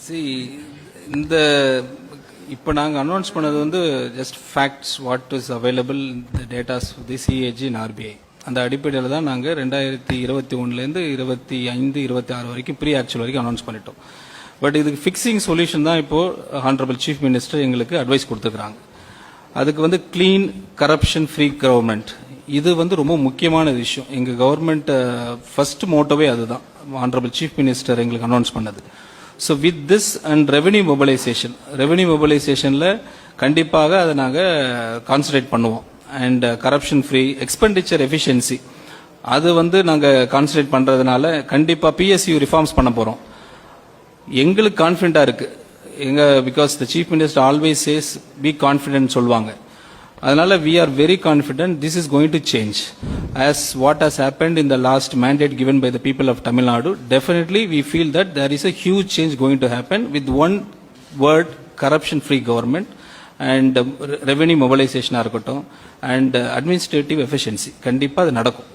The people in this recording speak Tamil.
See, இந்த இப்போ நாங்கள் அனௌன்ஸ் பண்ணது வந்து just facts what is available இந்த datas the CAG and RBI. அந்த அடிப்படையில் தான் நாங்கள் 2021லேருந்து 25, 26 வரைக்கும் ப்ரீ ஆக்சுவல் வரைக்கும் அனௌன்ஸ் பண்ணிட்டோம். பட் இதுக்கு ஃபிக்ஸிங் சொல்யூஷன் தான் இப்போது ஹானரபிள் சீஃப் மினிஸ்டர் எங்களுக்கு அட்வைஸ் கொடுத்துருக்குறாங்க. அதுக்கு வந்து க்ளீன் கரப்ஷன் ஃப்ரீ கவர்மெண்ட், இது வந்து ரொம்ப முக்கியமான விஷயம். எங்கள் கவர்மெண்ட் ஃபர்ஸ்ட் மோட்டோவே அதுதான், ஹானரபிள் சீஃப் மினிஸ்டர் எங்களுக்கு அனௌன்ஸ் பண்ணது. So with this and revenue மொபைலைசேஷனில் கண்டிப்பாக அதை நாங்கள் கான்சன்ட்ரேட் பண்ணுவோம். And corruption free expenditure efficiency, அது வந்து நாங்கள் கான்சன்ட்ரேட் பண்ணுறதுனால கண்டிப்பாக பிஎஸ்யூ ரிஃபார்ம்ஸ் பண்ண போகிறோம். எங்களுக்கு கான்ஃபிடென்ட்டாக இருக்குது because the chief minister always says be confident சொல்லுவாங்க. அதனால we are very confident this is going to change. As what has happened in the last mandate given by the people of Tamil Nadu, definitely we feel that there is a huge change going to happen with one word, corruption free government and revenue mobilization and administrative efficiency. கண்டிப்பா அது நடக்கும்.